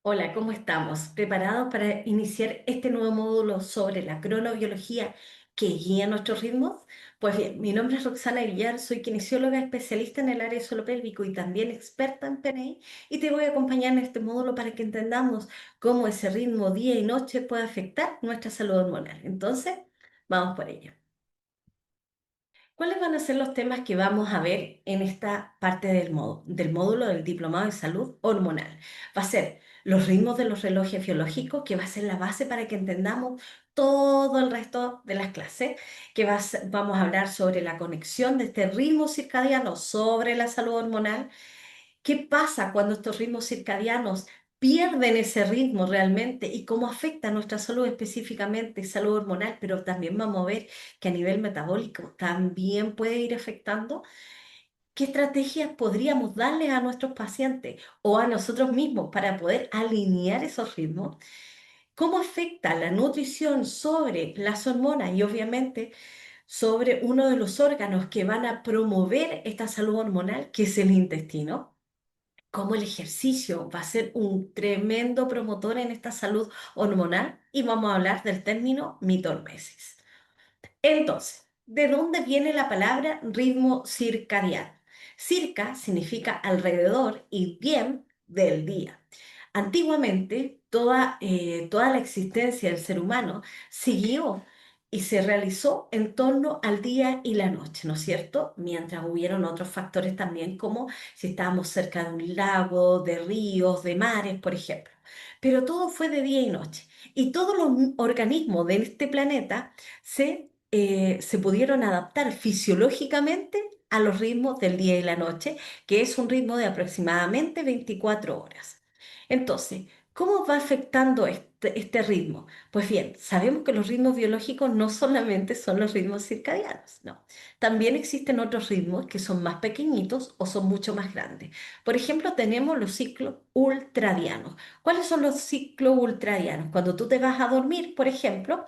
Hola, ¿cómo estamos? ¿Preparados para iniciar este nuevo módulo sobre la cronobiología que guía nuestros ritmos? Pues bien, mi nombre es Roxana Villar, soy kinesióloga especialista en el área de suelo pélvico y también experta en PNI y te voy a acompañar en este módulo para que entendamos cómo ese ritmo día y noche puede afectar nuestra salud hormonal. Entonces, vamos por ello. ¿Cuáles van a ser los temas que vamos a ver en esta parte del módulo del Diplomado de Salud Hormonal? Va a ser los ritmos de los relojes biológicos, que va a ser la base para que entendamos todo el resto de las clases, vamos a hablar sobre la conexión de este ritmo circadiano sobre la salud hormonal. ¿Qué pasa cuando estos ritmos circadianos pierden ese ritmo realmente y cómo afecta a nuestra salud específicamente, salud hormonal? Pero también vamos a ver que a nivel metabólico también puede ir afectando. ¿Qué estrategias podríamos darle a nuestros pacientes o a nosotros mismos para poder alinear esos ritmos? ¿Cómo afecta la nutrición sobre las hormonas y obviamente sobre uno de los órganos que van a promover esta salud hormonal, que es el intestino? Cómo el ejercicio va a ser un tremendo promotor en esta salud hormonal y vamos a hablar del término mitomesis. Entonces, ¿de dónde viene la palabra ritmo circadiano? Circa significa alrededor y bien del día. Antiguamente, toda la existencia del ser humano siguió y se realizó en torno al día y la noche, ¿no es cierto? Mientras hubieron otros factores también, como si estábamos cerca de un lago, de ríos, de mares, por ejemplo. Pero todo fue de día y noche. Y todos los organismos de este planeta se pudieron adaptar fisiológicamente a los ritmos del día y la noche, que es un ritmo de aproximadamente 24 horas. Entonces, ¿cómo va afectando este ritmo? Pues bien, sabemos que los ritmos biológicos no solamente son los ritmos circadianos, no. También existen otros ritmos que son más pequeñitos o son mucho más grandes. Por ejemplo, tenemos los ciclos ultradianos. ¿Cuáles son los ciclos ultradianos? Cuando tú te vas a dormir, por ejemplo,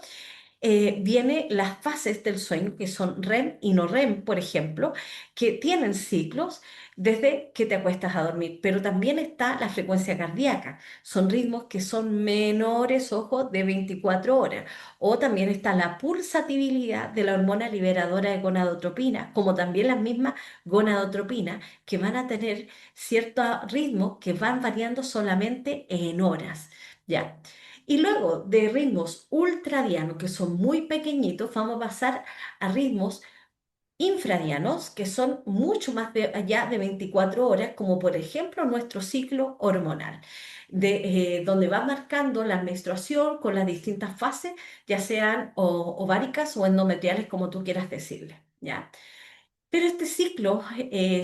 viene las fases del sueño, que son REM y no REM, por ejemplo, que tienen ciclos desde que te acuestas a dormir, pero también está la frecuencia cardíaca, son ritmos que son menores, ojo, de 24 horas, o también está la pulsatividad de la hormona liberadora de gonadotropina, como también las mismas gonadotropinas, que van a tener ciertos ritmos que van variando solamente en horas, ¿ya? Y luego de ritmos ultradianos, que son muy pequeñitos, vamos a pasar a ritmos infradianos, que son mucho más allá de 24 horas, como por ejemplo nuestro ciclo hormonal, donde va marcando la menstruación con las distintas fases, ya sean ováricas o endometriales, como tú quieras decirle, ¿ya? Pero este ciclo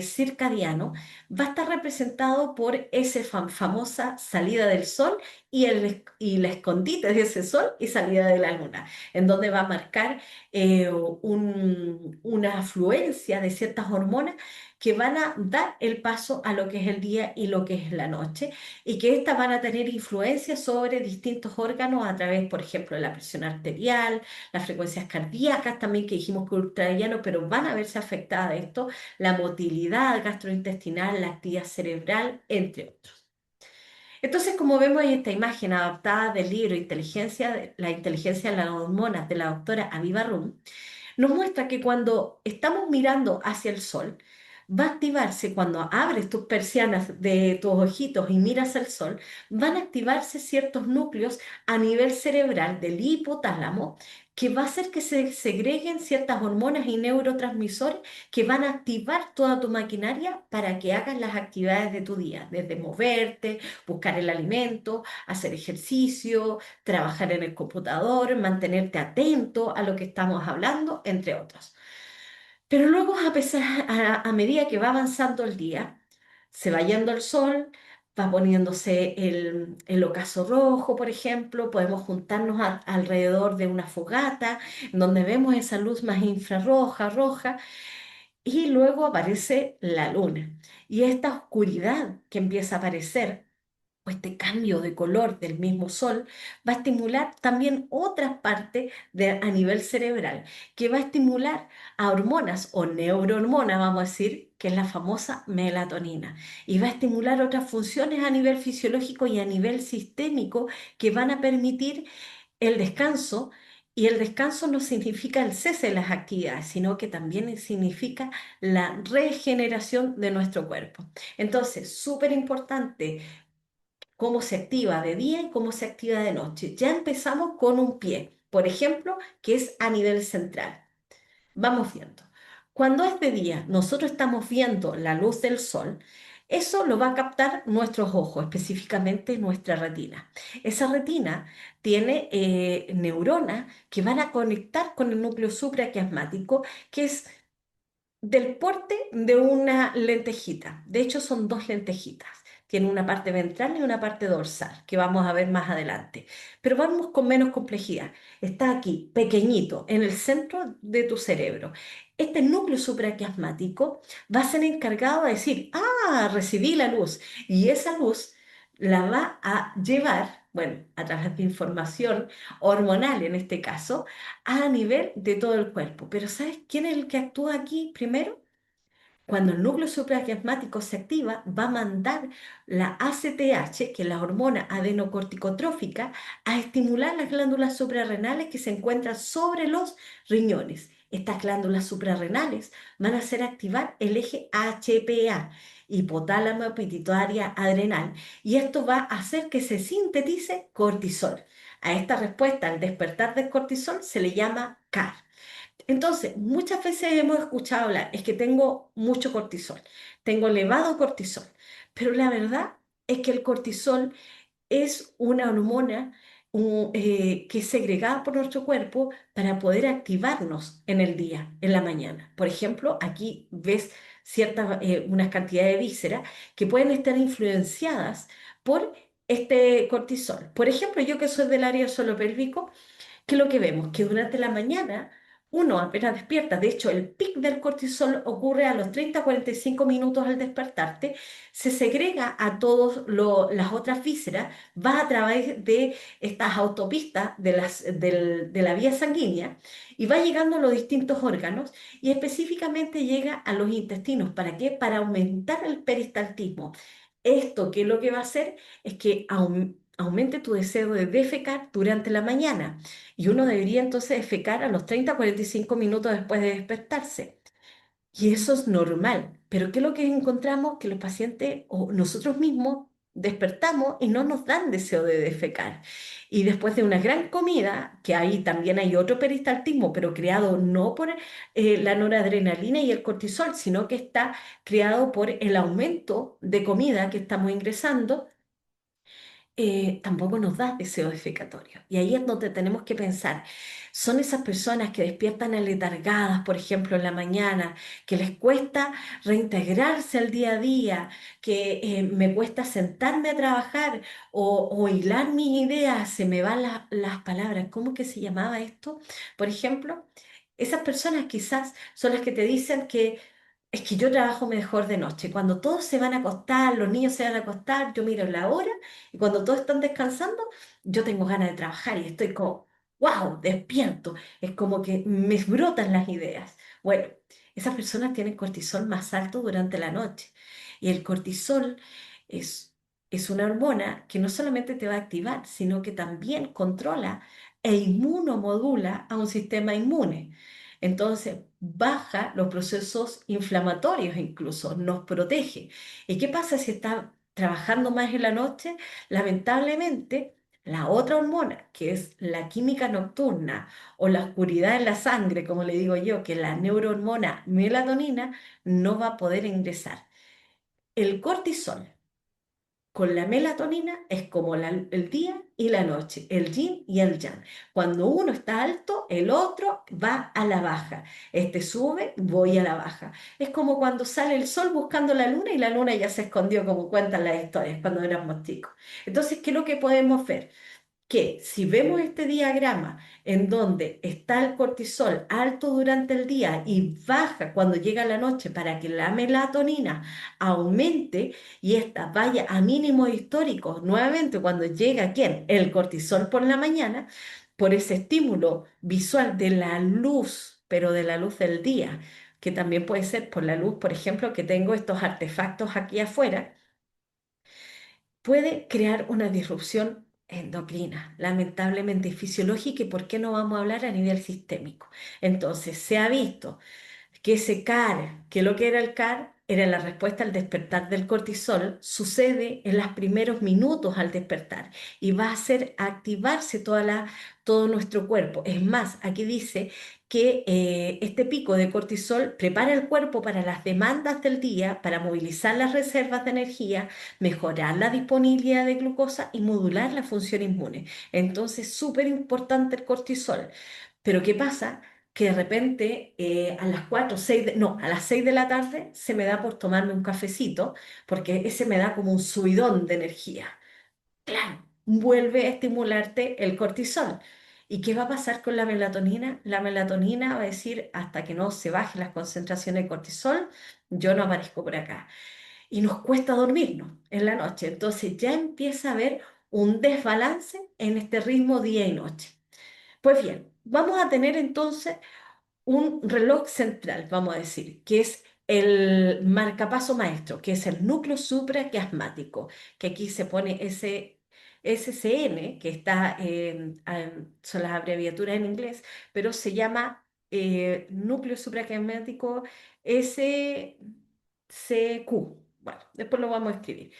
circadiano va a estar representado por esa famosa salida del sol y la escondite de ese sol y salida de la luna, en donde va a marcar una afluencia de ciertas hormonas que van a dar el paso a lo que es el día y lo que es la noche, y que estas van a tener influencia sobre distintos órganos a través, por ejemplo, de la presión arterial, las frecuencias cardíacas también, que dijimos que ultradiano, pero van a verse afectadas de esto, la motilidad gastrointestinal, la actividad cerebral, entre otros. Entonces, como vemos en esta imagen adaptada del libro La inteligencia de las hormonas de la doctora Aviva Rum, nos muestra que cuando estamos mirando hacia el sol, va a activarse cuando abres tus persianas de tus ojitos y miras al sol, van a activarse ciertos núcleos a nivel cerebral del hipotálamo, que va a hacer que se segreguen ciertas hormonas y neurotransmisores que van a activar toda tu maquinaria para que hagas las actividades de tu día, desde moverte, buscar el alimento, hacer ejercicio, trabajar en el computador, mantenerte atento a lo que estamos hablando, entre otros. Pero luego, a medida que va avanzando el día, se va yendo el sol, va poniéndose el ocaso rojo, por ejemplo, podemos juntarnos alrededor de una fogata, donde vemos esa luz más infrarroja, roja, y luego aparece la luna. Y esta oscuridad que empieza a aparecer o este cambio de color del mismo sol va a estimular también otras partes a nivel cerebral, que va a estimular a hormonas o neurohormonas, vamos a decir, que es la famosa melatonina, y va a estimular otras funciones a nivel fisiológico y a nivel sistémico que van a permitir el descanso. Y el descanso no significa el cese de las actividades, sino que también significa la regeneración de nuestro cuerpo. Entonces, súper importante cómo se activa de día y cómo se activa de noche. Ya empezamos con un pie, por ejemplo, que es a nivel central. Vamos viendo. Cuando es de día, nosotros estamos viendo la luz del sol, eso lo va a captar nuestros ojos, específicamente nuestra retina. Esa retina tiene neuronas que van a conectar con el núcleo supraquiasmático, que es del porte de una lentejita. De hecho, son dos lentejitas. Tiene una parte ventral y una parte dorsal, que vamos a ver más adelante. Pero vamos con menos complejidad. Está aquí, pequeñito, en el centro de tu cerebro. Este núcleo supraquiasmático va a ser encargado de decir, ah, recibí la luz. Y esa luz la va a llevar, bueno, a través de información hormonal en este caso, a nivel de todo el cuerpo. Pero ¿sabes quién es el que actúa aquí primero? Cuando el núcleo supraquiasmático se activa, va a mandar la ACTH, que es la hormona adenocorticotrófica, a estimular las glándulas suprarrenales que se encuentran sobre los riñones. Estas glándulas suprarrenales van a hacer activar el eje HPA, hipotálamo pituitaria adrenal, y esto va a hacer que se sintetice cortisol. A esta respuesta al despertar del cortisol se le llama CAR. Entonces, muchas veces hemos escuchado hablar, es que tengo mucho cortisol, tengo elevado cortisol, pero la verdad es que el cortisol es una hormona que es segregada por nuestro cuerpo para poder activarnos en el día, en la mañana. Por ejemplo, aquí ves unas cantidades de vísceras que pueden estar influenciadas por este cortisol. Por ejemplo, yo que soy del área suelo pélvico, ¿qué es lo que vemos? Que durante la mañana uno apenas despierta, de hecho el pic del cortisol ocurre a los 30 a 45 minutos al despertarte, se segrega a todas las otras vísceras, va a través de estas autopistas de la vía sanguínea y va llegando a los distintos órganos y específicamente llega a los intestinos. ¿Para qué? Para aumentar el peristaltismo. Esto, ¿qué es lo que va a hacer? Es que aumente tu deseo de defecar durante la mañana. Y uno debería entonces defecar a los 30 a 45 minutos después de despertarse. Y eso es normal. Pero ¿qué es lo que encontramos? Que los pacientes o nosotros mismos despertamos y no nos dan deseo de defecar. Y después de una gran comida, que ahí también hay otro peristaltismo, pero creado no por la noradrenalina y el cortisol, sino que está creado por el aumento de comida que estamos ingresando, tampoco nos da deseo defecatorio. Y ahí es donde tenemos que pensar. Son esas personas que despiertan aletargadas, por ejemplo, en la mañana, que les cuesta reintegrarse al día a día, que me cuesta sentarme a trabajar o hilar mis ideas, se me van las palabras. ¿Cómo que se llamaba esto? Por ejemplo, esas personas quizás son las que te dicen que es que yo trabajo mejor de noche. Cuando todos se van a acostar, los niños se van a acostar, yo miro la hora y cuando todos están descansando, yo tengo ganas de trabajar y estoy como, wow, despierto. Es como que me brotan las ideas. Bueno, esas personas tienen cortisol más alto durante la noche. Y el cortisol es, es una hormona que no solamente te va a activar, sino que también controla e inmunomodula a un sistema inmune. Entonces, baja los procesos inflamatorios incluso, nos protege. ¿Y qué pasa si está trabajando más en la noche? Lamentablemente, la otra hormona, que es la química nocturna o la oscuridad en la sangre, como le digo yo, que es la neurohormona melatonina, no va a poder ingresar. El cortisol con la melatonina es como el día y la noche, el yin y el yang. Cuando uno está alto, el otro va a la baja. Este sube, voy a la baja. Es como cuando sale el sol buscando la luna y la luna ya se escondió, como cuentan las historias cuando éramos chicos. Entonces, ¿qué es lo que podemos ver? que si vemos este diagrama en donde está el cortisol alto durante el día y baja cuando llega la noche para que la melatonina aumente y esta vaya a mínimos históricos, nuevamente cuando llega ¿quién? El cortisol por la mañana, por ese estímulo visual de la luz, pero de la luz del día, que también puede ser por la luz, por ejemplo, que tengo estos artefactos aquí afuera, puede crear una disrupción endocrina, lamentablemente fisiológica, y por qué no vamos a hablar a nivel sistémico. Entonces, se ha visto que ese CAR, que lo que era el CAR, era la respuesta al despertar del cortisol, sucede en los primeros minutos al despertar y va a hacer activarse todo nuestro cuerpo. Es más, aquí dice que este pico de cortisol prepara el cuerpo para las demandas del día, para movilizar las reservas de energía, mejorar la disponibilidad de glucosa y modular la función inmune. Entonces, súper importante el cortisol. Pero ¿qué pasa? Que de repente a las 4 6 no, a las 6 de la tarde se me da por tomarme un cafecito, porque ese me da como un subidón de energía. Claro, vuelve a estimularte el cortisol. ¿Y qué va a pasar con la melatonina? La melatonina va a decir, hasta que no se bajen las concentraciones de cortisol, yo no aparezco por acá. Y nos cuesta dormirnos en la noche. Entonces ya empieza a haber un desbalance en este ritmo día y noche. Pues bien, vamos a tener entonces un reloj central, vamos a decir, que es el marcapaso maestro, que es el núcleo supraquiasmático, que aquí se pone ese SCN, que está, son las abreviaturas en inglés, pero se llama núcleo supraquiasmático SCQ. Bueno, después lo vamos a escribir.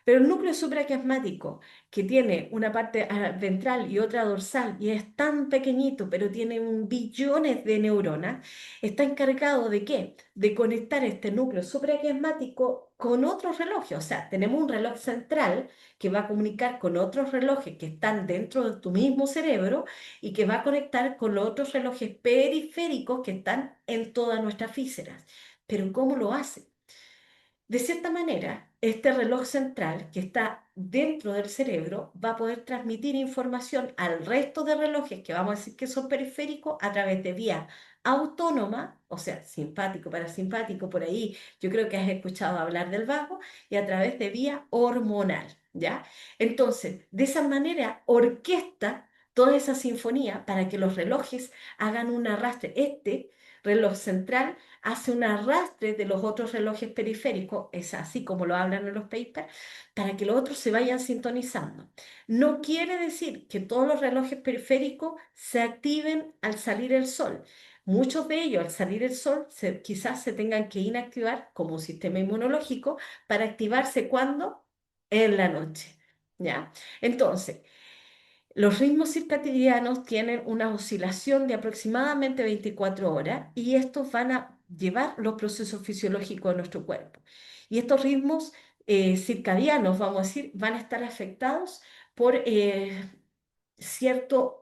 Pero el núcleo supraquiasmático, que tiene una parte ventral y otra dorsal, y es tan pequeñito, pero tiene un billones de neuronas, está encargado ¿de qué? De conectar este núcleo supraquiasmático con otros relojes. O sea, tenemos un reloj central que va a comunicar con otros relojes que están dentro de tu mismo cerebro y que va a conectar con los otros relojes periféricos que están en todas nuestras vísceras. Pero ¿cómo lo hace? De cierta manera, este reloj central que está dentro del cerebro va a poder transmitir información al resto de relojes que vamos a decir que son periféricos a través de vía autónoma, o sea, simpático, parasimpático, por ahí yo creo que has escuchado hablar del vago, y a través de vía hormonal, ¿ya? Entonces, de esa manera orquesta toda esa sinfonía para que los relojes hagan un arrastre. Este reloj central hace un arrastre de los otros relojes periféricos, es así como lo hablan en los papers, para que los otros se vayan sintonizando. No quiere decir que todos los relojes periféricos se activen al salir el sol. Muchos de ellos al salir el sol quizás se tengan que inactivar como un sistema inmunológico para activarse cuando en la noche. ¿Ya? Entonces, los ritmos circadianos tienen una oscilación de aproximadamente 24 horas y estos van a llevar los procesos fisiológicos de nuestro cuerpo. Y estos ritmos circadianos, vamos a decir, van a estar afectados por ciertos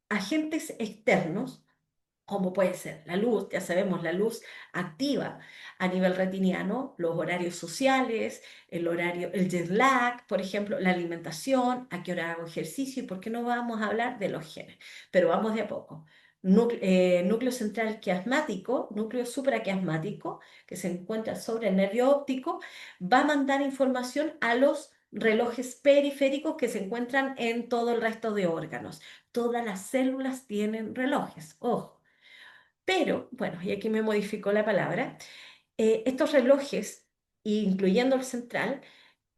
agentes externos como puede ser la luz, ya sabemos, la luz activa a nivel retiniano, los horarios sociales, el horario, el jet lag, por ejemplo, la alimentación, a qué hora hago ejercicio y por qué no vamos a hablar de los genes, pero vamos de a poco. Núcleo central quiasmático, núcleo supraquiasmático, que se encuentra sobre el nervio óptico, va a mandar información a los relojes periféricos que se encuentran en todo el resto de órganos. Todas las células tienen relojes, ojo. Pero, bueno, y aquí me modificó la palabra, estos relojes, incluyendo el central,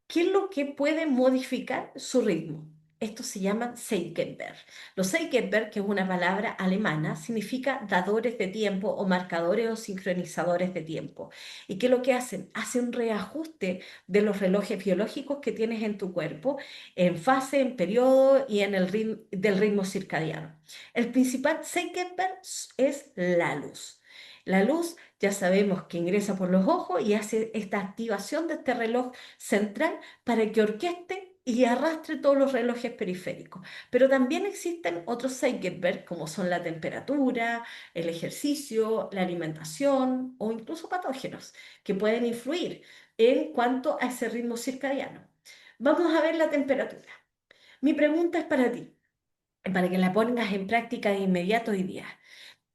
¿qué es lo que puede modificar su ritmo? Estos se llaman Zeitgeber. Los Zeitgeber, que es una palabra alemana, significa dadores de tiempo o marcadores o sincronizadores de tiempo. ¿Y qué es lo que hacen? Hacen un reajuste de los relojes biológicos que tienes en tu cuerpo, en fase, en periodo y en el ritmo, del ritmo circadiano. El principal Zeitgeber es la luz. La luz ya sabemos que ingresa por los ojos y hace esta activación de este reloj central para que orqueste y arrastre todos los relojes periféricos. Pero también existen otros Zeigerberg, como son la temperatura, el ejercicio, la alimentación o incluso patógenos, que pueden influir en cuanto a ese ritmo circadiano. Vamos a ver la temperatura. Mi pregunta es para ti. para que la pongas en práctica de inmediato hoy día.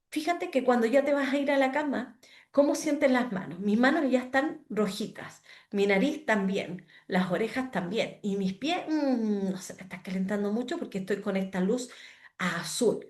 Fíjate que cuando ya te vas a ir a la cama, ¿cómo sientes las manos? Mis manos ya están rojitas, mi nariz también, las orejas también, y mis pies, no se me está calentando mucho porque estoy con esta luz azul.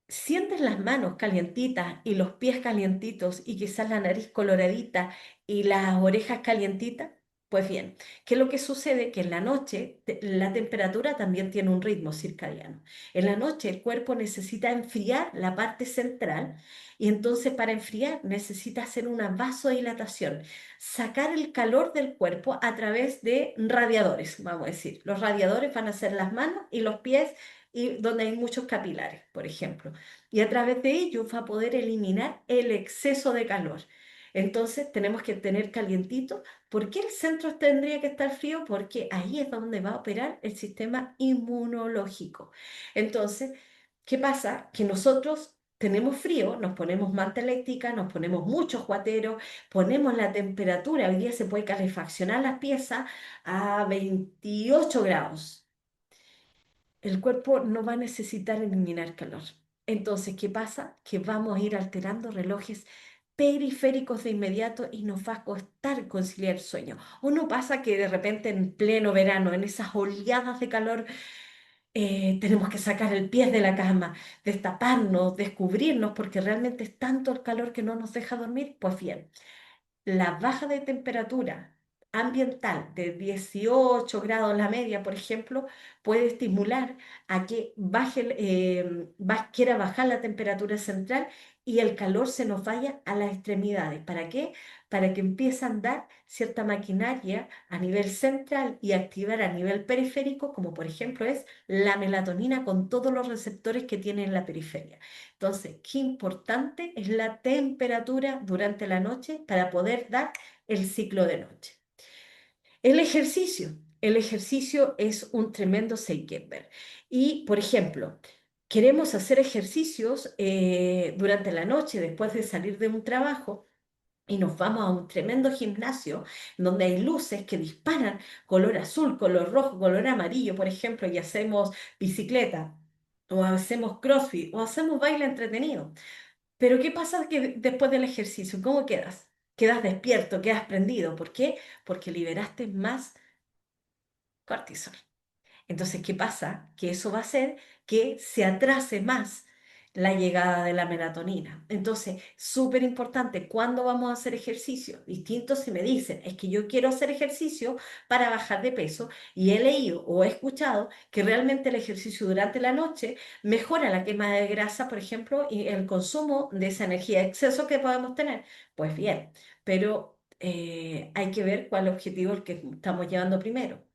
Sientes las manos calientitas y los pies calientitos y quizás la nariz coloradita y las orejas calientitas, pues bien, ¿qué es lo que sucede? Que en la noche la temperatura también tiene un ritmo circadiano. En la noche el cuerpo necesita enfriar la parte central y entonces para enfriar necesita hacer una vasodilatación, sacar el calor del cuerpo a través de radiadores, vamos a decir. Los radiadores van a ser las manos y los pies y donde hay muchos capilares, por ejemplo, y a través de ello va a poder eliminar el exceso de calor. Entonces tenemos que tener calientito. ¿Por qué el centro tendría que estar frío? Porque ahí es donde va a operar el sistema inmunológico. Entonces, ¿qué pasa? Que nosotros tenemos frío, nos ponemos manta eléctrica, nos ponemos muchos guateros, ponemos la temperatura, hoy día se puede calefaccionar las piezas a 28 grados. El cuerpo no va a necesitar eliminar calor. Entonces, ¿qué pasa? Que vamos a ir alterando relojes periféricos de inmediato y nos va a costar conciliar el sueño. ¿O no pasa que de repente en pleno verano, en esas oleadas de calor, tenemos que sacar el pie de la cama, destaparnos, descubrirnos, porque realmente es tanto el calor que no nos deja dormir? Pues bien, la baja de temperatura ambiental de 18 grados la media, por ejemplo, puede estimular a que quiera bajar la temperatura central y el calor se nos vaya a las extremidades. ¿Para qué? Para que empiece a andar cierta maquinaria a nivel central y activar a nivel periférico, como por ejemplo es la melatonina con todos los receptores que tiene en la periferia. Entonces, qué importante es la temperatura durante la noche para poder dar el ciclo de noche. El ejercicio. El ejercicio es un tremendo Seikenberg. Y, por ejemplo, queremos hacer ejercicios durante la noche después de salir de un trabajo y nos vamos a un tremendo gimnasio donde hay luces que disparan color azul, color rojo, color amarillo, por ejemplo, y hacemos bicicleta o hacemos crossfit o hacemos baile entretenido. Pero ¿qué pasa después del ejercicio? ¿Cómo quedas? Quedas despierto, quedas prendido. ¿Por qué? Porque liberaste más cortisol. Entonces, ¿qué pasa? Que eso va a hacer que se atrase más la llegada de la melatonina. Entonces, súper importante, ¿cuándo vamos a hacer ejercicio? Distinto si me dicen, es que yo quiero hacer ejercicio para bajar de peso y he leído o he escuchado que realmente el ejercicio durante la noche mejora la quema de grasa, por ejemplo, y el consumo de esa energía de exceso que podemos tener. Pues bien, pero hay que ver cuál objetivo es el que estamos llevando primero.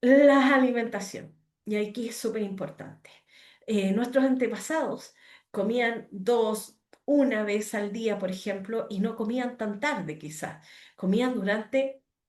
La alimentación, y aquí es súper importante. Nuestros antepasados comían una vez al día, por ejemplo, y no comían tan tarde quizás. Comían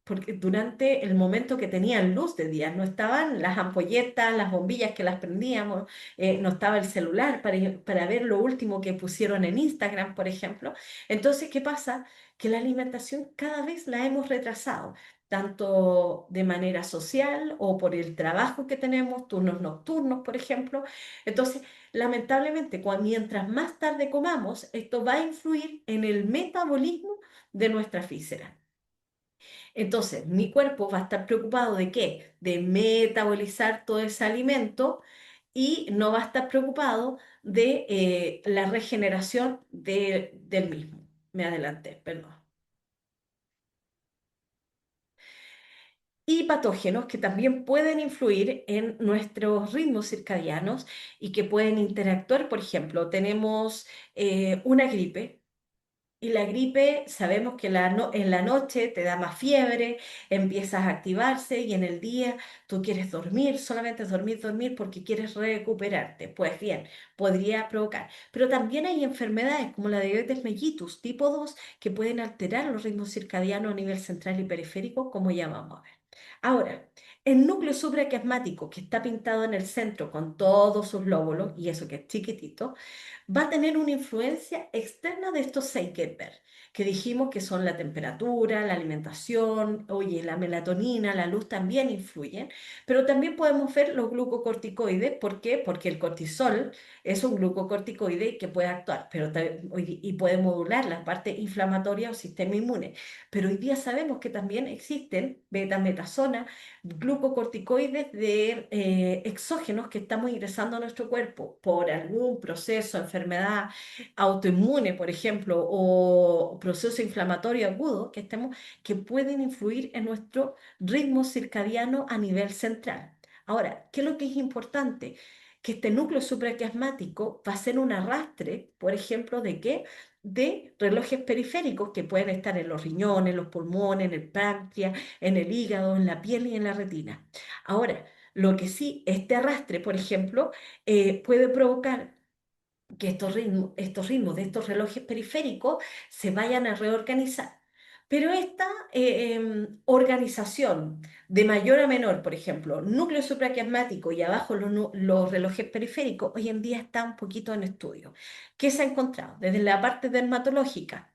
porque durante el momento que tenían luz de día. No estaban las ampolletas, las bombillas que las prendíamos, no estaba el celular para ver lo último que pusieron en Instagram, por ejemplo. Entonces, ¿qué pasa? Que la alimentación cada vez la hemos retrasado tanto de manera social o por el trabajo que tenemos, turnos nocturnos, por ejemplo. Entonces, lamentablemente, mientras más tarde comamos, esto va a influir en el metabolismo de nuestras vísceras. Entonces, mi cuerpo va a estar preocupado de qué? De metabolizar todo ese alimento y no va a estar preocupado de la regeneración del mismo. Me adelanté, perdón. Y patógenos que también pueden influir en nuestros ritmos circadianos y que pueden interactuar. Por ejemplo, tenemos una gripe y la gripe sabemos que en la noche te da más fiebre, empiezas a activarse y en el día tú quieres dormir, solamente dormir, dormir porque quieres recuperarte. Pues bien, podría provocar. Pero también hay enfermedades como la diabetes mellitus tipo 2 que pueden alterar los ritmos circadianos a nivel central y periférico, como ya vamos a ver. Ahora, El núcleo supraquiasmático, que está pintado en el centro con todos sus lóbulos, y eso que es chiquitito, va a tener una influencia externa de estos 6 Gepper, que dijimos que son la temperatura, la alimentación, oye, la melatonina, la luz también influyen, pero también podemos ver los glucocorticoides. ¿Por qué? Porque el cortisol es un glucocorticoide que puede actuar, pero y puede modular la parte inflamatoria o sistema inmune. Pero hoy día sabemos que también existen beta-metasona, glucocorticoides de exógenos que estamos ingresando a nuestro cuerpo por algún proceso, enfermedad autoinmune, por ejemplo, o proceso inflamatorio agudo que pueden influir en nuestro ritmo circadiano a nivel central. Ahora, ¿qué es lo que es importante? Que este núcleo supraquiasmático va a ser un arrastre, por ejemplo, ¿de qué? De relojes periféricos que pueden estar en los riñones, los pulmones, en el páncreas, en el hígado, en la piel y en la retina. Ahora, lo que sí, este arrastre, por ejemplo, puede provocar que estos ritmos de estos relojes periféricos se vayan a reorganizar. Pero esta organización de mayor a menor, por ejemplo, núcleo supraquiasmático y abajo los relojes periféricos, hoy en día está un poquito en estudio. ¿Qué se ha encontrado? Desde la parte dermatológica,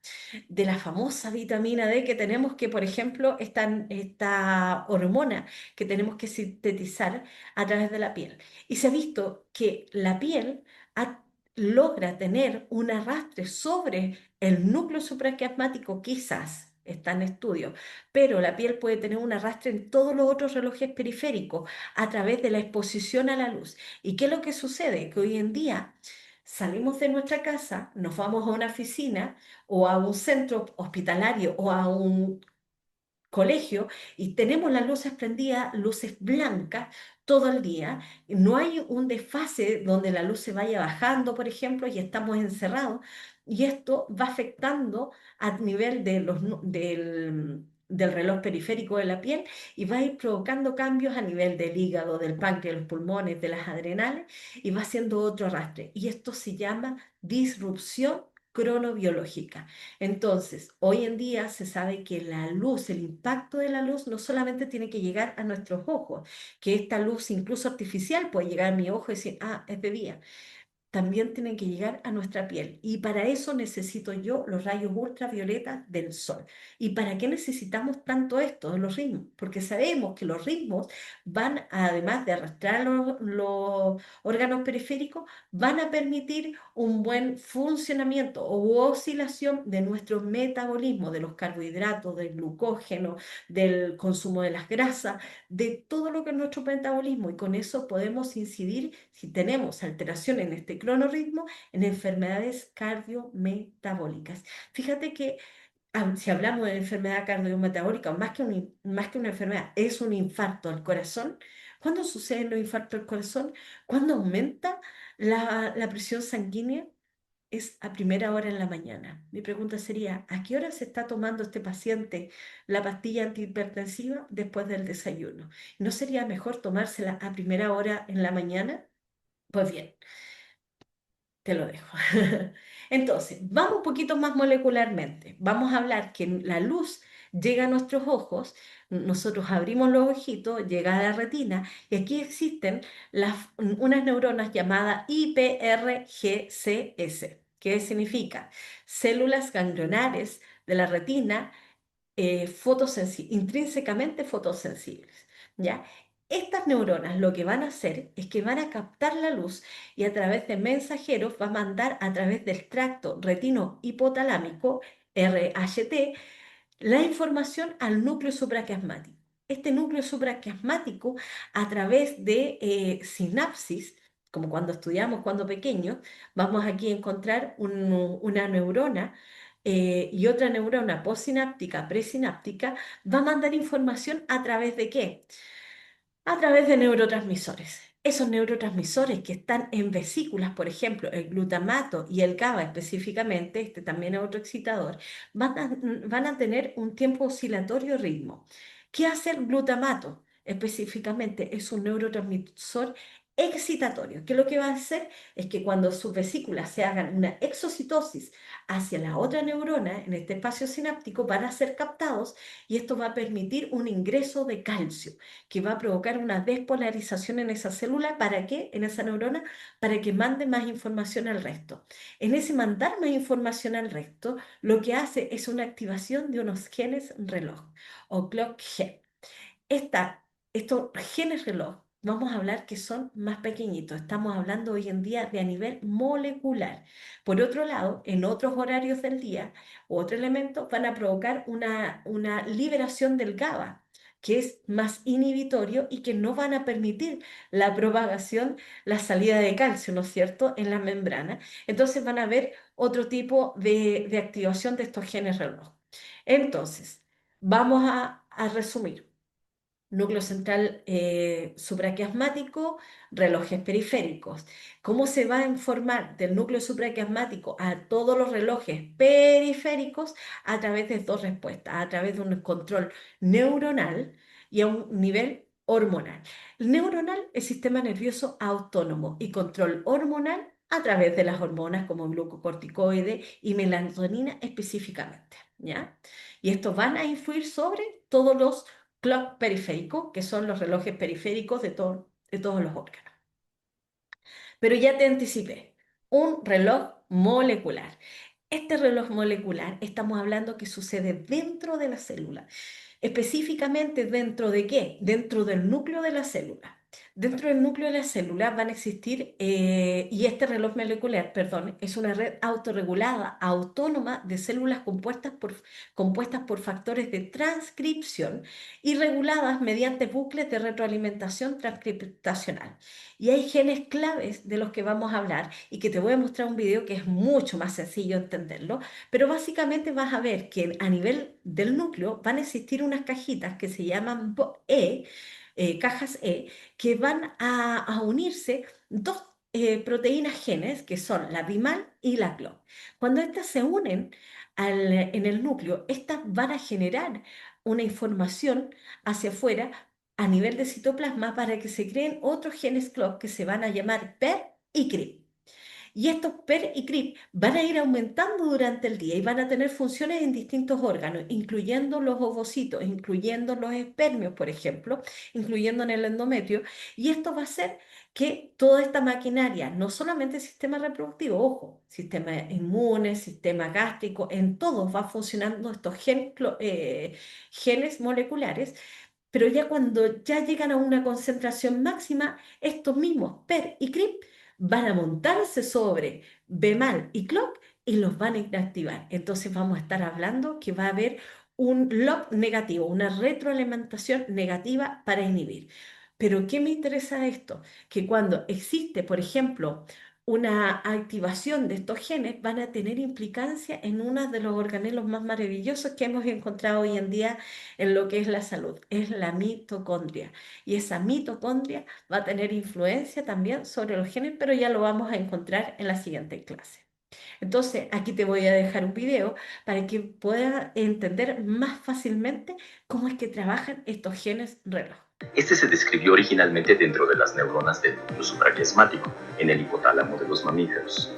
de la famosa vitamina D que tenemos que, por ejemplo, esta hormona que tenemos que sintetizar a través de la piel. Y se ha visto que la piel ha logra tener un arrastre sobre el núcleo supraquiasmático, quizás está en estudio, pero la piel puede tener un arrastre en todos los otros relojes periféricos a través de la exposición a la luz. ¿Y qué es lo que sucede? Que hoy en día salimos de nuestra casa, nos vamos a una oficina o a un centro hospitalario o a un colegio y tenemos las luces prendidas, luces blancas todo el día. No hay un desfase donde la luz se vaya bajando, por ejemplo, y estamos encerrados. Y esto va afectando a nivel del reloj periférico de la piel y va a ir provocando cambios a nivel del hígado, del páncreas, los pulmones, de las adrenales y va haciendo otro arrastre. Y esto se llama disrupción cronobiológica. Entonces, hoy en día se sabe que la luz, el impacto de la luz no solamente tiene que llegar a nuestros ojos, que esta luz incluso artificial puede llegar a mi ojo y decir, ah, es de día, también tienen que llegar a nuestra piel. Y para eso necesito yo los rayos ultravioletas del sol. ¿Y para qué necesitamos tanto esto de los ritmos? Porque sabemos que los ritmos van, además de arrastrar los órganos periféricos, van a permitir un buen funcionamiento o oscilación de nuestro metabolismo, de los carbohidratos, del glucógeno, del consumo de las grasas, de todo lo que es nuestro metabolismo. Y con eso podemos incidir, si tenemos alteración en este cronorritmo, en enfermedades cardiometabólicas. Fíjate que si hablamos de enfermedad cardiometabólica, más que una enfermedad, es un infarto al corazón. ¿Cuándo suceden los infartos al corazón? ¿Cuándo aumenta la presión sanguínea? Es a primera hora en la mañana. Mi pregunta sería, ¿a qué hora se está tomando este paciente la pastilla antihipertensiva después del desayuno? ¿No sería mejor tomársela a primera hora en la mañana? Pues bien, te lo dejo. Entonces, vamos un poquito más molecularmente. Vamos a hablar que la luz llega a nuestros ojos, nosotros abrimos los ojitos, llega a la retina y aquí existen unas neuronas llamadas IPRGCS. ¿Qué significa? Células ganglionares de la retina intrínsecamente fotosensibles, ¿ya? Estas neuronas lo que van a hacer es que van a captar la luz y a través de mensajeros va a mandar a través del tracto retino-hipotalámico, RHT, la información al núcleo supraquiasmático. Este núcleo supraquiasmático, a través de sinapsis, como cuando estudiamos cuando pequeños, vamos aquí a encontrar una neurona y otra neurona postsináptica, presináptica, va a mandar información a través de ¿qué? A través de neurotransmisores. Esos neurotransmisores que están en vesículas, por ejemplo, el glutamato y el GABA específicamente, este también es otro excitador, van a tener un tiempo oscilatorio ritmo. ¿Qué hace el glutamato? Específicamente es un neurotransmisor excitatorio, que lo que va a hacer es que cuando sus vesículas se hagan una exocitosis hacia la otra neurona en este espacio sináptico, van a ser captados y esto va a permitir un ingreso de calcio que va a provocar una despolarización en esa célula. ¿Para qué? En esa neurona, para que mande más información al resto. En ese mandar más información al resto, lo que hace es una activación de unos genes reloj o clock gen. Estos genes reloj, vamos a hablar que son más pequeñitos. Estamos hablando hoy en día de a nivel molecular. Por otro lado, en otros horarios del día, otros elementos van a provocar una liberación del GABA, que es más inhibitorio y que no van a permitir la propagación, la salida de calcio, ¿no es cierto?, en la membrana. Entonces van a haber otro tipo de activación de estos genes reloj. Entonces, vamos a resumir. Núcleo central supraquiasmático, relojes periféricos. ¿Cómo se va a informar del núcleo supraquiasmático a todos los relojes periféricos? A través de dos respuestas, a través de un control neuronal y a un nivel hormonal. El neuronal es sistema nervioso autónomo y control hormonal a través de las hormonas como glucocorticoide y melatonina específicamente, ¿ya? Y estos van a influir sobre todos los clock periférico, que son los relojes periféricos de todos los órganos. Pero ya te anticipé, un reloj molecular. Este reloj molecular estamos hablando que sucede dentro de la célula. Específicamente, ¿dentro de qué? Dentro del núcleo de la célula. Dentro del núcleo de la célula van a existir, y este reloj molecular, perdón, es una red autorregulada, autónoma de células compuestas por factores de transcripción y reguladas mediante bucles de retroalimentación transcriptacional. Y hay genes claves de los que vamos a hablar y que te voy a mostrar un video que es mucho más sencillo entenderlo, pero básicamente vas a ver que a nivel del núcleo van a existir unas cajitas que se llaman cajas que van a unirse dos proteínas genes que son la bimal y la clon. Cuando estas se unen en el núcleo, estas van a generar una información hacia afuera a nivel de citoplasma para que se creen otros genes clock que se van a llamar PER y CRIP. Y estos PER y CRIP van a ir aumentando durante el día y van a tener funciones en distintos órganos, incluyendo los ovocitos, incluyendo los espermios, por ejemplo, incluyendo en el endometrio. Y esto va a hacer que toda esta maquinaria, no solamente el sistema reproductivo, ojo, sistema inmune, sistema gástrico, en todos va funcionando estos genes moleculares, pero ya cuando ya llegan a una concentración máxima, estos mismos PER y CRIP van a montarse sobre BMAL y CLOCK y los van a inactivar. Entonces vamos a estar hablando que va a haber un lock negativo, una retroalimentación negativa para inhibir. Pero ¿qué me interesa de esto? Que cuando existe, por ejemplo, una activación de estos genes, van a tener implicancia en uno de los organelos más maravillosos que hemos encontrado hoy en día en lo que es la salud, es la mitocondria. Y esa mitocondria va a tener influencia también sobre los genes, pero ya lo vamos a encontrar en la siguiente clase. Entonces, aquí te voy a dejar un video para que puedas entender más fácilmente cómo es que trabajan estos genes reloj. Este se describió originalmente dentro de las neuronas del núcleo supraquiasmático, en el hipotálamo de los mamíferos.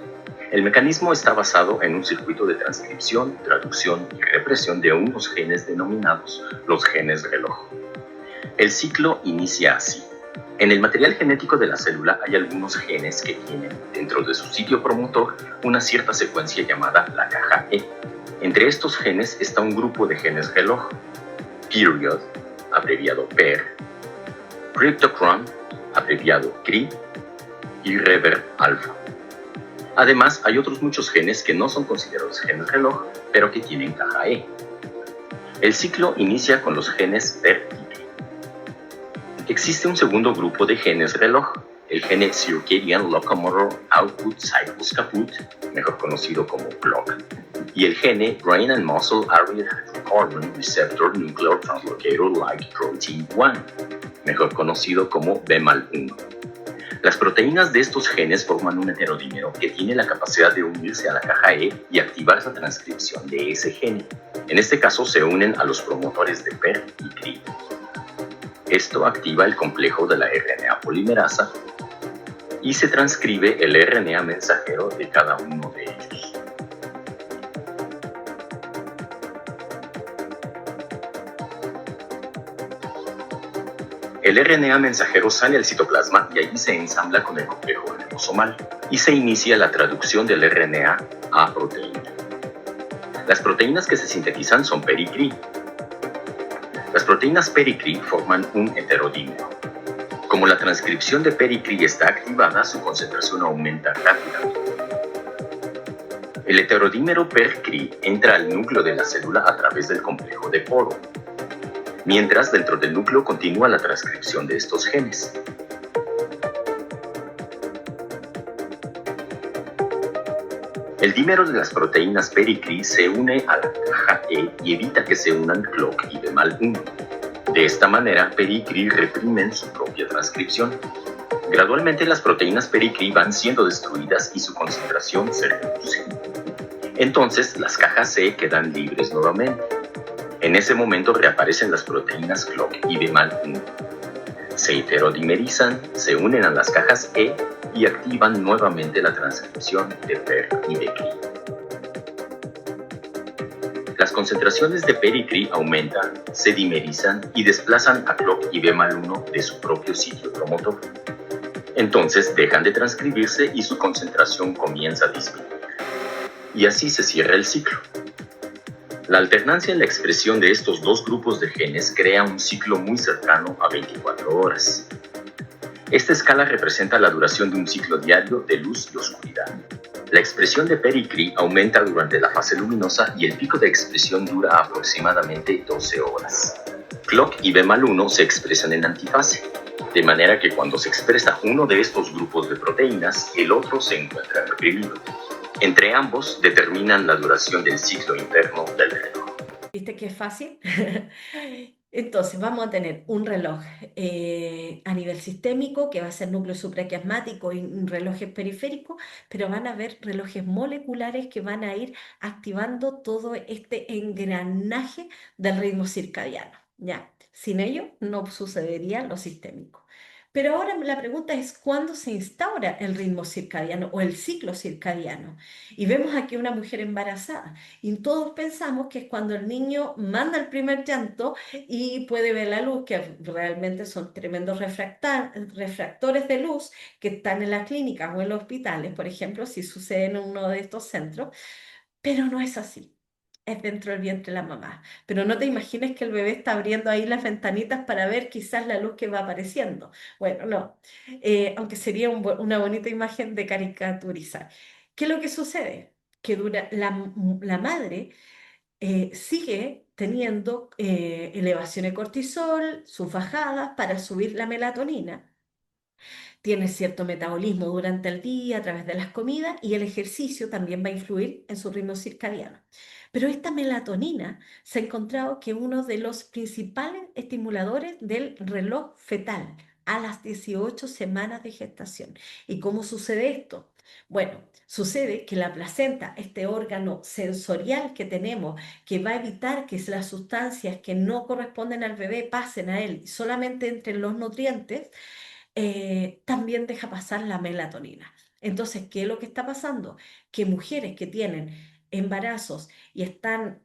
El mecanismo está basado en un circuito de transcripción, traducción y represión de unos genes denominados los genes reloj. El ciclo inicia así. En el material genético de la célula hay algunos genes que tienen, dentro de su sitio promotor, una cierta secuencia llamada la caja E. Entre estos genes está un grupo de genes reloj, period, abreviado PER, cryptochrome, abreviado CRI, y rever alfa. Además, hay otros muchos genes que no son considerados genes reloj, pero que tienen caja E. El ciclo inicia con los genes PER y CRI. Existe un segundo grupo de genes reloj, el gene Circadian Locomotor Output Cycles Caput, mejor conocido como CLOCK, y el gene Brain and Muscle Area Hydrocarbon Receptor Nuclear Translocator Like Protein 1, mejor conocido como BMAL1. Las proteínas de estos genes forman un heterodímero que tiene la capacidad de unirse a la caja E y activar la transcripción de ese gene. En este caso se unen a los promotores de PER y CRI. Esto activa el complejo de la RNA polimerasa y se transcribe el RNA mensajero de cada uno de ellos. El RNA mensajero sale al citoplasma y allí se ensambla con el complejo ribosomal y se inicia la traducción del RNA a proteína. Las proteínas que se sintetizan son peri-cri. Las proteínas peri-cri forman un heterodímero. Como la transcripción de peri-cri está activada, su concentración aumenta rápidamente. El heterodímero per-cri entra al núcleo de la célula a través del complejo de poro, mientras dentro del núcleo continúa la transcripción de estos genes. El dímero de las proteínas peri-cri se une a la caja E y evita que se unan clock y bemol-1. De esta manera, peri-cri reprimen su propia transcripción. Gradualmente las proteínas peri-cri van siendo destruidas y su concentración se reduce. Entonces, las cajas E quedan libres nuevamente. En ese momento reaparecen las proteínas clock y bemol-1. Se heterodimerizan, se unen a las cajas E y activan nuevamente la transcripción de PER y de CRI. Las concentraciones de PER y CRI aumentan, se dimerizan y desplazan a clock y bemol-1 de su propio sitio promotor. Entonces dejan de transcribirse y su concentración comienza a disminuir. Y así se cierra el ciclo. La alternancia en la expresión de estos dos grupos de genes crea un ciclo muy cercano a 24 horas. Esta escala representa la duración de un ciclo diario de luz y oscuridad. La expresión de PER y CRI aumenta durante la fase luminosa y el pico de expresión dura aproximadamente 12 horas. Clock y bemol-1 se expresan en antifase, de manera que cuando se expresa uno de estos grupos de proteínas, el otro se encuentra reprimido. Entre ambos determinan la duración del ciclo interno del reloj. ¿Viste que es fácil? Entonces vamos a tener un reloj a nivel sistémico que va a ser núcleo supraquiasmático y un reloj periférico, pero van a haber relojes moleculares que van a ir activando todo este engranaje del ritmo circadiano. ¿Ya? Sin ello no sucedería lo sistémico. Pero ahora la pregunta es cuándo se instaura el ritmo circadiano o el ciclo circadiano. Y vemos aquí una mujer embarazada. Y todos pensamos que es cuando el niño manda el primer llanto y puede ver la luz, que realmente son tremendos refractores de luz que están en las clínicas o en los hospitales, por ejemplo, si sucede en uno de estos centros, pero no es así. Es dentro del vientre de la mamá. Pero no te imagines que el bebé está abriendo ahí las ventanitas para ver quizás la luz que va apareciendo. Bueno, no. Aunque sería una bonita imagen de caricaturizar. ¿Qué es lo que sucede? Que la madre sigue teniendo elevación de cortisol, sus bajadas para subir la melatonina, tiene cierto metabolismo durante el día a través de las comidas y el ejercicio también va a influir en su ritmo circadiano. Pero esta melatonina se ha encontrado que es uno de los principales estimuladores del reloj fetal a las 18 semanas de gestación. ¿Y cómo sucede esto? Bueno, sucede que la placenta, este órgano sensorial que tenemos, que va a evitar que las sustancias que no corresponden al bebé pasen a él, solamente entren los nutrientes, también deja pasar la melatonina. Entonces, ¿qué es lo que está pasando? Que mujeres que tienen embarazos y están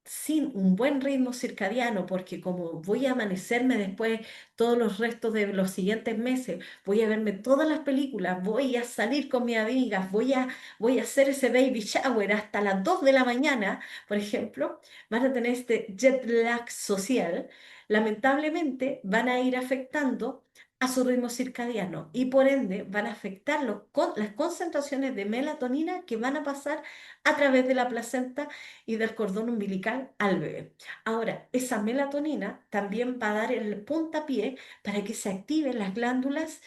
sin un buen ritmo circadiano, porque como voy a amanecerme después todos los restos de los siguientes meses, voy a verme todas las películas, voy a salir con mis amigas, voy a hacer ese baby shower hasta las 2 de la mañana, por ejemplo, van a tener este jet lag social, lamentablemente van a ir afectando a su ritmo circadiano y por ende van a afectar las concentraciones de melatonina que van a pasar a través de la placenta y del cordón umbilical al bebé. Ahora, esa melatonina también va a dar el puntapié para que se activen las glándulas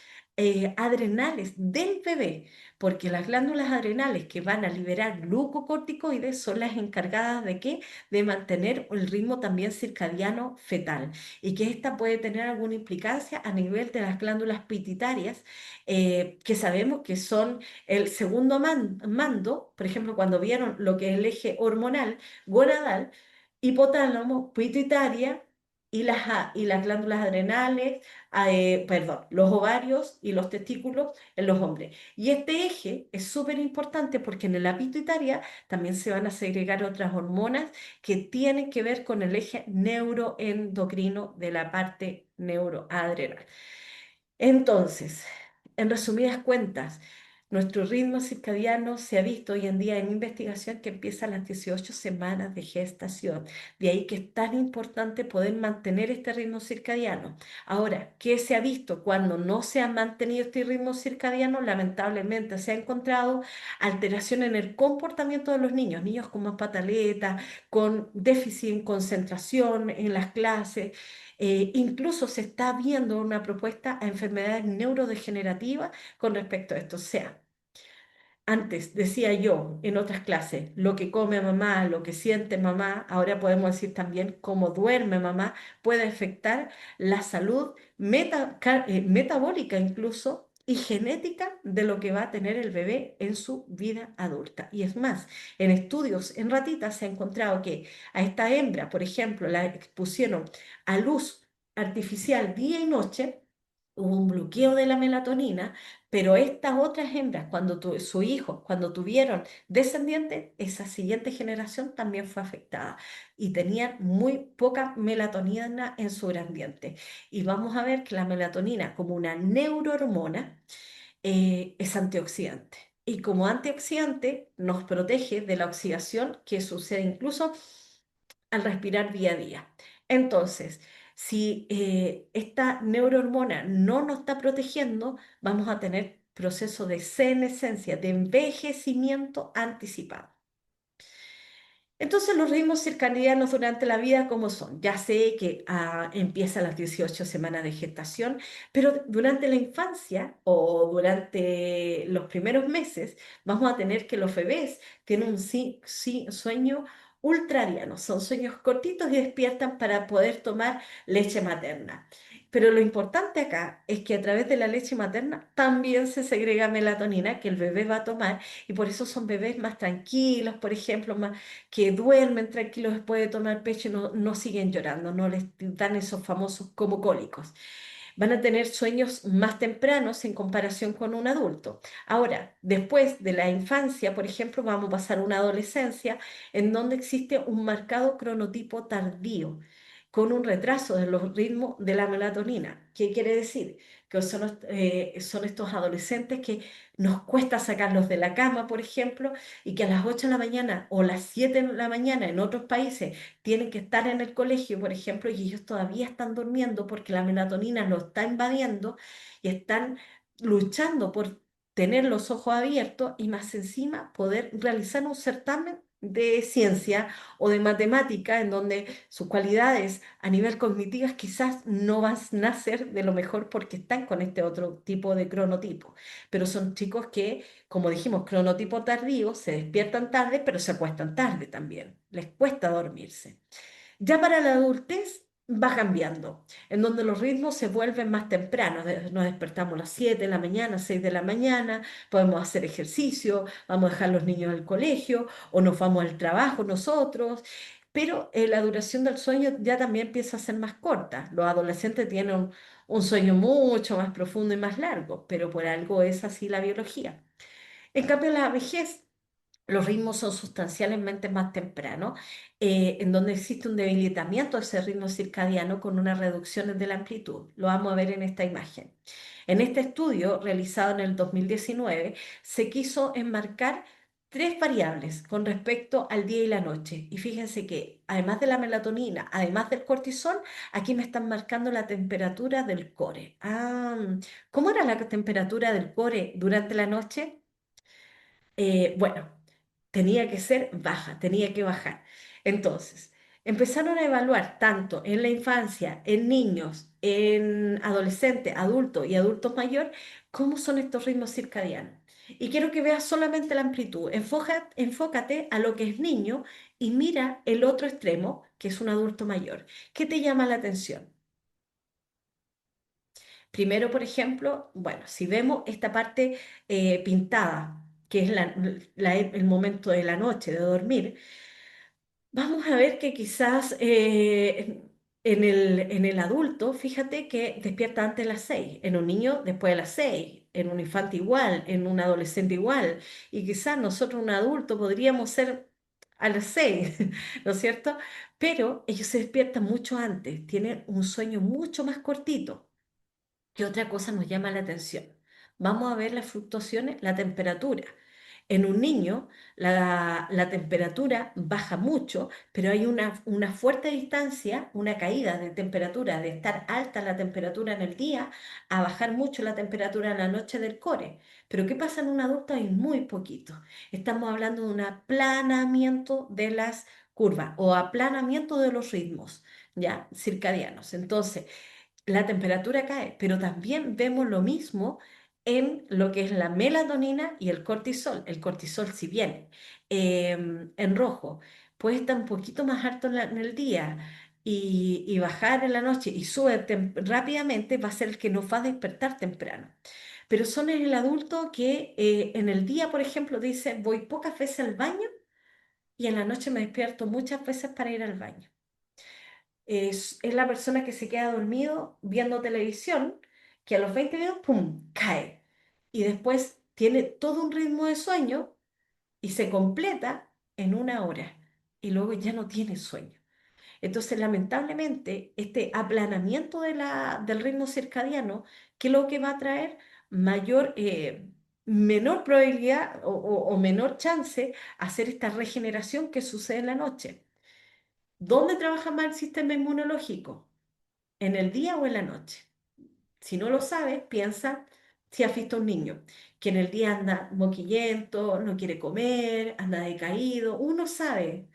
adrenales del bebé, porque las glándulas adrenales que van a liberar glucocorticoides son las encargadas de qué? De mantener el ritmo también circadiano fetal y que esta puede tener alguna implicancia a nivel de las glándulas pituitarias, que sabemos que son el segundo mando, por ejemplo, cuando vieron lo que es el eje hormonal, gonadal, hipotálamo, pituitaria y las glándulas adrenales, perdón, los ovarios y los testículos en los hombres. Y este eje es súper importante porque en la pituitaria también se van a segregar otras hormonas que tienen que ver con el eje neuroendocrino de la parte neuroadrenal. Entonces, en resumidas cuentas, nuestro ritmo circadiano se ha visto hoy en día en investigación que empieza a las 18 semanas de gestación. De ahí que es tan importante poder mantener este ritmo circadiano. Ahora, ¿qué se ha visto cuando no se ha mantenido este ritmo circadiano? Lamentablemente se ha encontrado alteración en el comportamiento de los niños, niños con más pataletas, con déficit en concentración en las clases. Incluso se está viendo una propuesta a enfermedades neurodegenerativas con respecto a esto. O sea, antes decía yo en otras clases, lo que come mamá, lo que siente mamá, ahora podemos decir también cómo duerme mamá, puede afectar la salud metabólica incluso y genética de lo que va a tener el bebé en su vida adulta. Y es más, en estudios en ratitas se ha encontrado que a esta hembra, por ejemplo, la expusieron a luz artificial día y noche, hubo un bloqueo de la melatonina, pero estas otras hembras, su hijo, cuando tuvieron descendientes, esa siguiente generación también fue afectada y tenían muy poca melatonina en su ambiente. Y vamos a ver que la melatonina, como una neurohormona, es antioxidante. Y como antioxidante nos protege de la oxidación que sucede incluso al respirar día a día. Entonces, si esta neurohormona no nos está protegiendo, vamos a tener proceso de senescencia, de envejecimiento anticipado. Entonces los ritmos circadianos durante la vida, ¿cómo son? Ya sé que empieza a las 18 semanas de gestación, pero durante la infancia o durante los primeros meses vamos a tener que los bebés tienen un sueño ultradiano, son sueños cortitos y despiertan para poder tomar leche materna. Pero lo importante acá es que a través de la leche materna también se segrega melatonina que el bebé va a tomar y por eso son bebés más tranquilos, por ejemplo, más que duermen tranquilos después de tomar pecho y no siguen llorando, no les dan esos famosos como cólicos. Van a tener sueños más tempranos en comparación con un adulto. Ahora, después de la infancia, por ejemplo, vamos a pasar a una adolescencia en donde existe un marcado cronotipo tardío con un retraso de los ritmos de la melatonina. ¿Qué quiere decir? Que son estos adolescentes que nos cuesta sacarlos de la cama, por ejemplo, y que a las 8 de la mañana o las 7 de la mañana en otros países tienen que estar en el colegio, por ejemplo, y ellos todavía están durmiendo porque la melatonina los está invadiendo y están luchando por tener los ojos abiertos y más encima poder realizar un certamen de ciencia o de matemática en donde sus cualidades a nivel cognitivas quizás no van a ser de lo mejor porque están con este otro tipo de cronotipo, pero son chicos que, como dijimos, cronotipo tardío, se despiertan tarde, pero se acuestan tarde también. Les cuesta dormirse. Ya para la adultez va cambiando, en donde los ritmos se vuelven más tempranos. Nos despertamos a las 7 de la mañana, 6 de la mañana, podemos hacer ejercicio, vamos a dejar a los niños al colegio o nos vamos al trabajo nosotros. Pero la duración del sueño ya también empieza a ser más corta. Los adolescentes tienen un sueño mucho más profundo y más largo, pero por algo es así la biología. En cambio, la vejez, los ritmos son sustancialmente más tempranos, en donde existe un debilitamiento de ese ritmo circadiano con unas reducciones de la amplitud. Lo vamos a ver en esta imagen. En este estudio realizado en el 2019 se quiso enmarcar tres variables con respecto al día y la noche. Y fíjense que además de la melatonina, además del cortisol, aquí me están marcando la temperatura del core. ¿Cómo era la temperatura del core durante la noche? Bueno, tenía que ser baja, tenía que bajar. Entonces, empezaron a evaluar tanto en la infancia, en niños, en adolescentes, adultos y adultos mayores, cómo son estos ritmos circadianos. Y quiero que veas solamente la amplitud. Enfócate a lo que es niño y mira el otro extremo, que es un adulto mayor. ¿Qué te llama la atención? Primero, por ejemplo, bueno, si vemos esta parte pintada, que es el momento de la noche, de dormir, vamos a ver que quizás En el adulto, fíjate que despierta antes de las 6, en un niño después de las 6, en un infante igual, en un adolescente igual, y quizás nosotros, un adulto, podríamos ser a las 6, ¿no es cierto? Pero ellos se despiertan mucho antes, tienen un sueño mucho más cortito. ¿Qué otra cosa nos llama la atención? Vamos a ver las fluctuaciones, la temperatura. En un niño la temperatura baja mucho, pero hay una fuerte distancia, una caída de temperatura, de estar alta la temperatura en el día a bajar mucho la temperatura en la noche del core. Pero ¿qué pasa en un adulto? Hay muy poquito. Estamos hablando de un aplanamiento de las curvas o aplanamiento de los ritmos, ¿ya? Circadianos. Entonces, la temperatura cae, pero también vemos lo mismo en lo que es la melatonina y el cortisol. El cortisol, si bien en rojo puede estar un poquito más alto en el día y bajar en la noche y sube rápidamente, va a ser el que nos va a despertar temprano. Pero son en el adulto que en el día, por ejemplo, dice, voy pocas veces al baño y en la noche me despierto muchas veces para ir al baño. Es la persona que se queda dormido viendo televisión, que a los 20 minutos, ¡pum!, cae. Y después tiene todo un ritmo de sueño y se completa en una hora. Y luego ya no tiene sueño. Entonces, lamentablemente, este aplanamiento del ritmo circadiano, ¿qué es lo que va a traer? Mayor, menor probabilidad o menor chance a hacer esta regeneración que sucede en la noche. ¿Dónde trabaja más el sistema inmunológico? ¿En el día o en la noche? Si no lo sabes, piensa si has visto a un niño que en el día anda moquillento, no quiere comer, anda decaído. Uno sabe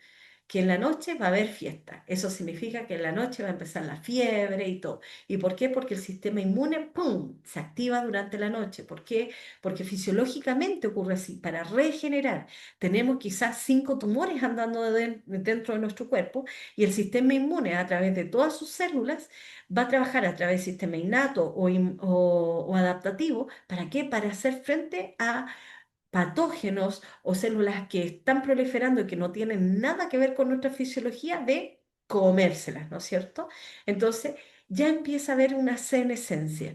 que en la noche va a haber fiesta. Eso significa que en la noche va a empezar la fiebre y todo. ¿Y por qué? Porque el sistema inmune, ¡pum!, se activa durante la noche. ¿Por qué? Porque fisiológicamente ocurre así. Para regenerar, tenemos quizás 5 tumores andando dentro de nuestro cuerpo y el sistema inmune, a través de todas sus células, va a trabajar a través del sistema innato o adaptativo. ¿Para qué? Para hacer frente a patógenos o células que están proliferando y que no tienen nada que ver con nuestra fisiología de comérselas, ¿no es cierto? Entonces ya empieza a haber una senescencia.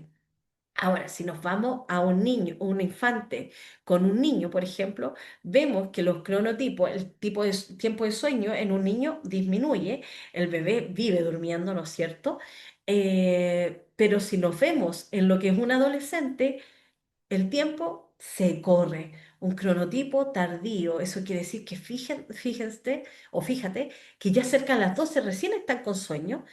Ahora, si nos vamos a un niño, un infante con un niño, por ejemplo, vemos que los cronotipos, el tipo de tiempo de sueño en un niño disminuye, el bebé vive durmiendo, ¿no es cierto? Pero si nos vemos en lo que es un adolescente, el tiempo se corre, un cronotipo tardío. Eso quiere decir que fíjense o fíjate que ya cerca de las 12 recién están con sueño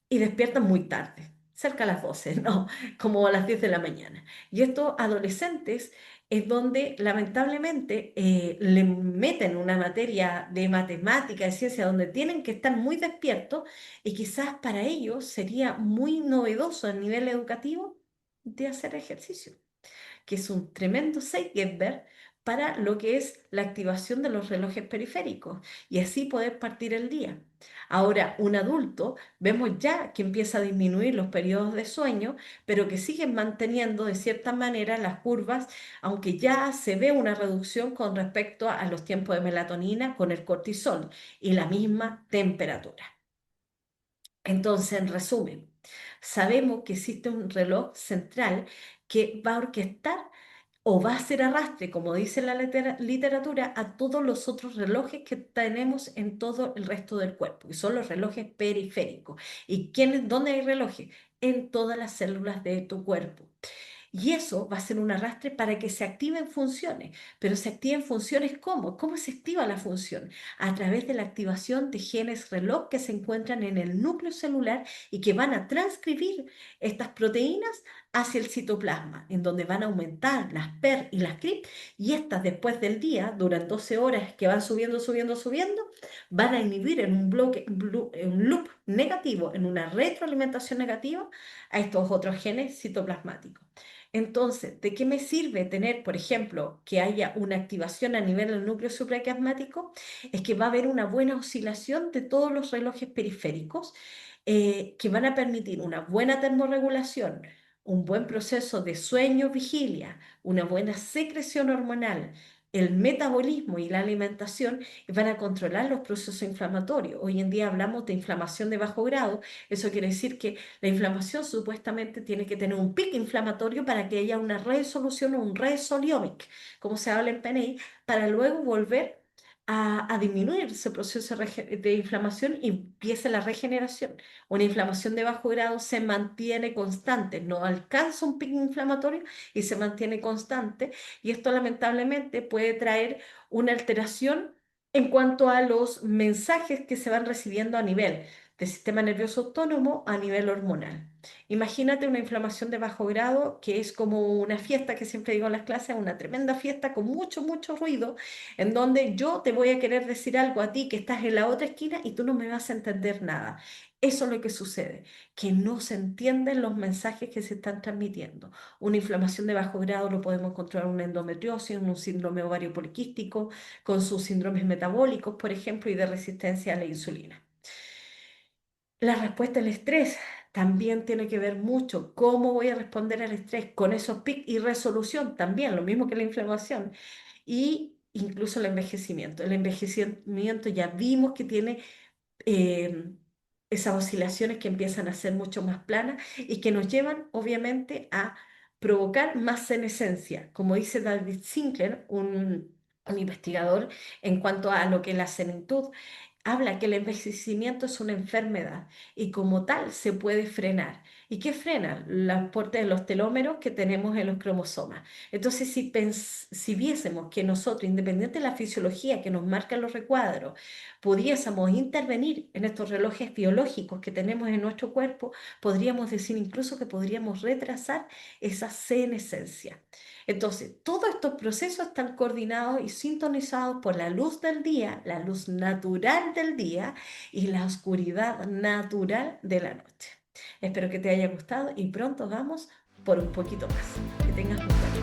y despiertan muy tarde, cerca a las 12, ¿no? Como a las 10 de la mañana. Y estos adolescentes es donde lamentablemente le meten una materia de matemática, de ciencia, donde tienen que estar muy despiertos y quizás para ellos sería muy novedoso a nivel educativo de hacer ejercicio, que es un tremendo Zeitgeber para lo que es la activación de los relojes periféricos y así poder partir el día. Ahora, un adulto, vemos ya que empieza a disminuir los periodos de sueño, pero que siguen manteniendo de cierta manera las curvas, aunque ya se ve una reducción con respecto a los tiempos de melatonina con el cortisol y la misma temperatura. Entonces, en resumen, sabemos que existe un reloj central que va a orquestar o va a hacer arrastre, como dice la literatura, a todos los otros relojes que tenemos en todo el resto del cuerpo, que son los relojes periféricos. ¿Y dónde hay relojes? En todas las células de tu cuerpo. Y eso va a ser un arrastre para que se activen funciones. Pero se activen funciones ¿cómo? ¿Cómo se activa la función? A través de la activación de genes reloj que se encuentran en el núcleo celular y que van a transcribir estas proteínas hacia el citoplasma, en donde van a aumentar las PER y las CRIP, y estas después del día, duran 12 horas que van subiendo, subiendo, subiendo, van a inhibir en un bloque, en un loop negativo, en una retroalimentación negativa a estos otros genes citoplasmáticos. Entonces, ¿de qué me sirve tener, por ejemplo, que haya una activación a nivel del núcleo supraquiasmático? Es que va a haber una buena oscilación de todos los relojes periféricos que van a permitir una buena termorregulación, un buen proceso de sueño-vigilia, una buena secreción hormonal, el metabolismo y la alimentación van a controlar los procesos inflamatorios. Hoy en día hablamos de inflamación de bajo grado. Eso quiere decir que la inflamación supuestamente tiene que tener un pico inflamatorio para que haya una resolución o un resoliomic, como se habla en PNI, para luego volver a disminuir ese proceso de inflamación y empieza la regeneración. Una inflamación de bajo grado se mantiene constante, no alcanza un pico inflamatorio y se mantiene constante, y esto lamentablemente puede traer una alteración en cuanto a los mensajes que se van recibiendo a nivel del sistema nervioso autónomo, a nivel hormonal. Imagínate una inflamación de bajo grado que es como una fiesta, que siempre digo en las clases, una tremenda fiesta con mucho, mucho ruido, en donde yo te voy a querer decir algo a ti que estás en la otra esquina y tú no me vas a entender nada. Eso es lo que sucede, que no se entienden los mensajes que se están transmitiendo. Una inflamación de bajo grado lo podemos encontrar en una endometriosis, en un síndrome ovario poliquístico, con sus síndromes metabólicos, por ejemplo, y de resistencia a la insulina. La respuesta al estrés también tiene que ver mucho. ¿Cómo voy a responder al estrés? Con esos pics y resolución también, lo mismo que la inflamación. Y incluso el envejecimiento. El envejecimiento ya vimos que tiene eh, esas oscilaciones que empiezan a ser mucho más planas y que nos llevan obviamente a provocar más senescencia. Como dice David Sinclair, un investigador en cuanto a lo que es la senectud, habla que el envejecimiento es una enfermedad y como tal se puede frenar. ¿Y qué frena? El aporte de los telómeros que tenemos en los cromosomas. Entonces, si viésemos que nosotros, independiente de la fisiología que nos marcan los recuadros, pudiésemos intervenir en estos relojes biológicos que tenemos en nuestro cuerpo, podríamos decir incluso que podríamos retrasar esa senescencia. Entonces, todos estos procesos están coordinados y sintonizados por la luz del día, la luz natural del día y la oscuridad natural de la noche. Espero que te haya gustado y pronto vamos por un poquito más. Que tengas un buen día.